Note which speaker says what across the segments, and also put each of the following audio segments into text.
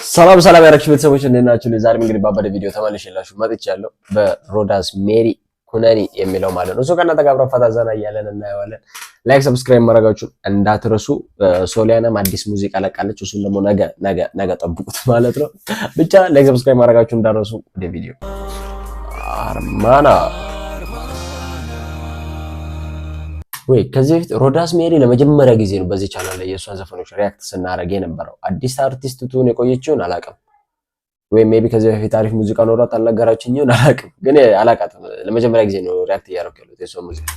Speaker 1: ሰላም ያራችሁ ቤተሰቦች እንዴት ናችሁ? ዛሬም እንግዲህ ባባደ ቪዲዮ ተመልሼላችሁ መጥቻለሁ። በሮዳስ ሜሪ ኩነኒ የሚለው ማለት ነው። እሱ ከእናንተ ጋር አብረን ፈታ ዘና እያለን እናየዋለን። ላይክ ሰብስክራይብ ማድረጋችሁን እንዳትረሱ። ሶሊያናም አዲስ ሙዚቃ ለቃለች። እሱን ደግሞ ነገ ጠብቁት ማለት ነው። ብቻ ላይክ ሰብስክራይብ ማድረጋችሁን እንዳትረሱ። ወደ ቪዲዮ አርማና ወይ ከዚህ በፊት ሮዳስ ሜሪ ለመጀመሪያ ጊዜ ነው በዚህ ቻናል ላይ የሷን ዘፈኖች ሪያክት ስናደርግ የነበረው። አዲስ አርቲስት ትሁን የቆየችውን አላውቅም፣ ወይ ሜቢ ከዚህ በፊት አሪፍ ሙዚቃ ኖሯት አልነገራችኝም አላውቅም፣ ግን አላውቃትም። ለመጀመሪያ ጊዜ ነው ሪያክት እያደረኩ ያለሁት የሷን ሙዚቃ።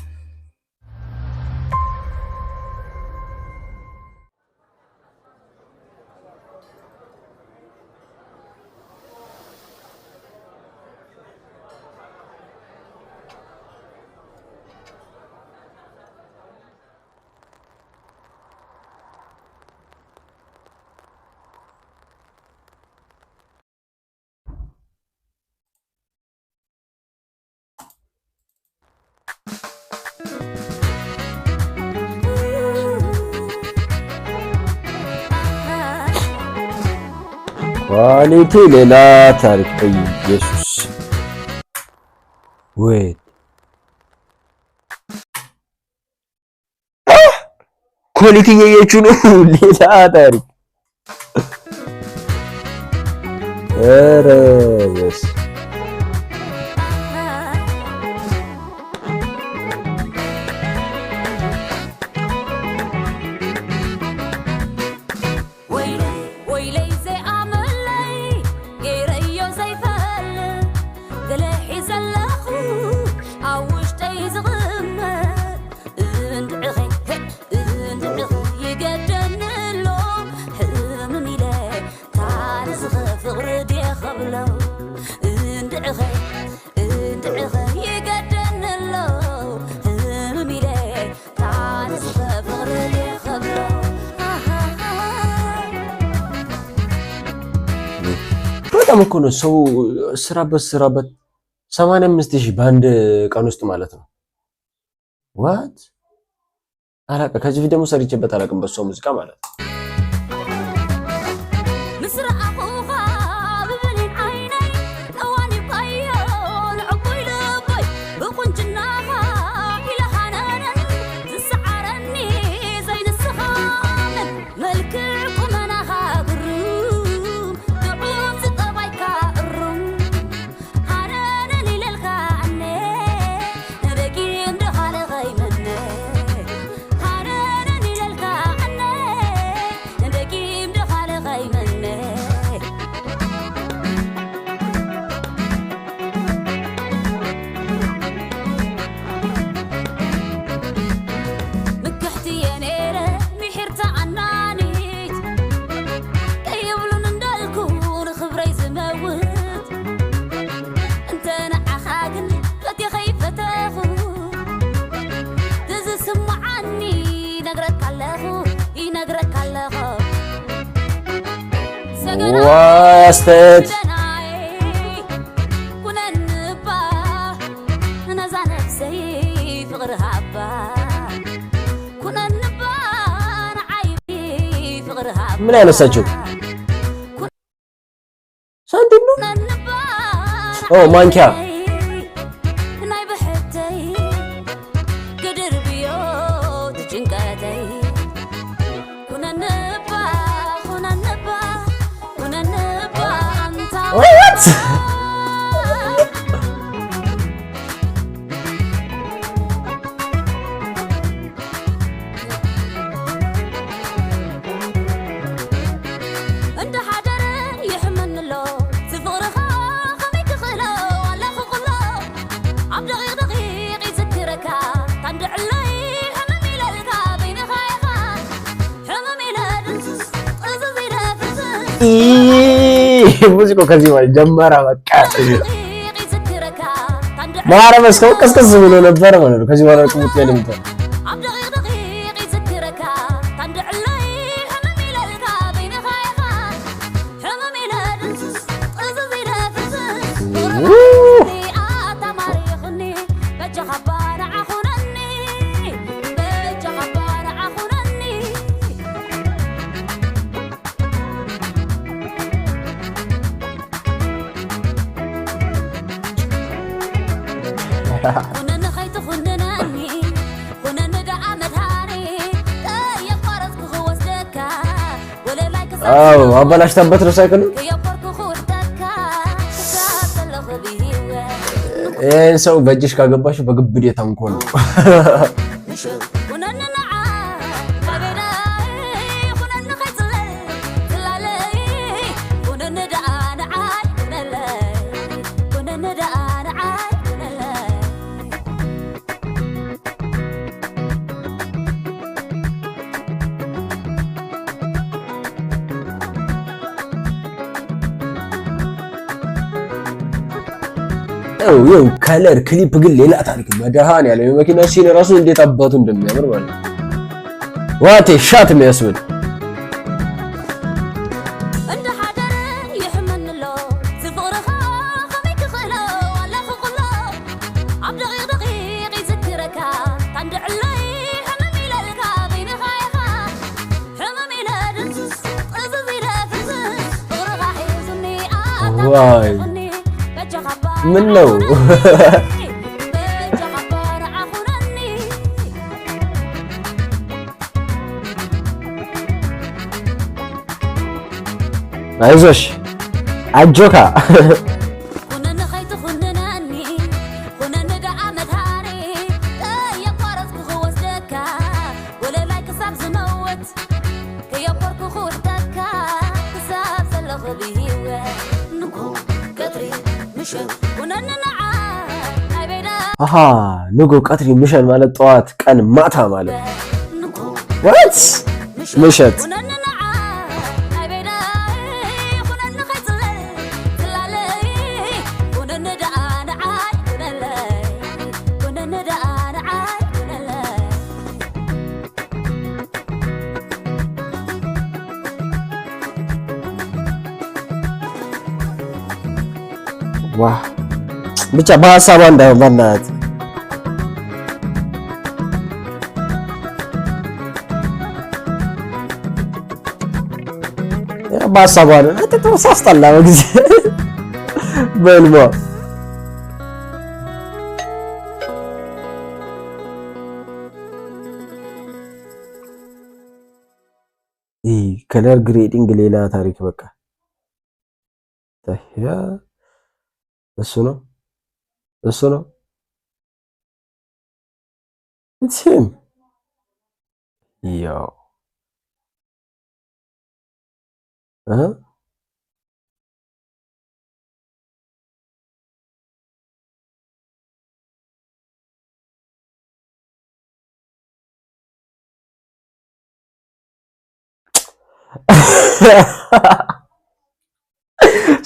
Speaker 1: ኳሊቲ ሌላ ታሪክ ኢየሱስ ወይ ኳሊቲ የየቹ ነው ሌላ ታሪክ ረስ በጣም እኮ ነው ሰው ስራበት 85000 በአንድ ቀን ውስጥ ማለት ነው። ዋት አላቀ ከዚህ ቪዲዮ ደግሞ ሰርቼበት አላቅም በሷ ሙዚቃ ማለት ነው። ዋስተት ምን ያነሳችሁ ሳንቲም ነው? ኦ ማንኪያ What? ሙዚቃ ከዚህ ማለት ጀመራ በቃ ማረመስ ነው ቀስቀስ ብሎ ነበር ማለት ነው። ከዚህ በኋላ ቁሙት ያለም ይታል አዎ አበላሽታበት ነው ሳይክሉ። ይሄን ሰው በእጅሽ ካገባሽ በግብዴ ተንኮል ነው። ይኸው ከለር ክሊፕ ግን ሌላ ታሪክ መድሃን ያለው የመኪና ሲን ራሱ እንዴት አባቱ እንደሚያምር ማለት ነው። ዋቴ ሻት የሚያስብል ዋይ ምን ነው አይዞሽ አጆካ አሃ ንጎ ቀትሪ ምሸት ማለት ጠዋት ቀን ማታ ማለት what ምሸት ዋ ብቻ በሐሳቧ እንዳይሆን በእናትህ በሐሳቧ ነው ተሳስታላ በጊዜ በልማ ከለር ግሬዲንግ ሌላ ታሪክ በቃ ታያ እሱ ነው it's him yo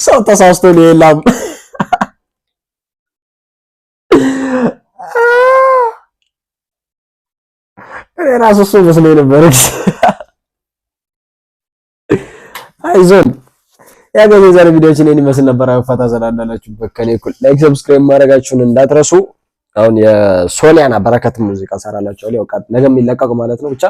Speaker 1: ሰው ተሳስቶ ነው የለም ራሱ እሱ መስሎኝ ነበር። አይዞን ያገኘ ዛሬ ቪዲዮችን እኔን ይመስል ነበር። ፈታ ዘና እንዳላችሁበት ከኔ እኩል ላይክ ሰብስክራይብ ማድረጋችሁን እንዳትረሱ። አሁን የሶኒያና በረከት ሙዚቃ ሰራላችኋለሁ። ያው ነገ የሚለቀቅ ማለት ነው። ብቻ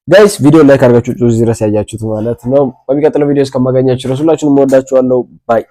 Speaker 1: ጋይስ ቪዲዮ ላይክ አድርጋችሁ እዚህ ድረስ ያያችሁት ማለት ነው። በሚቀጥለው ቪዲዮ እስከማገኛችሁ ሁላችሁንም እወዳችኋለሁ። ባይ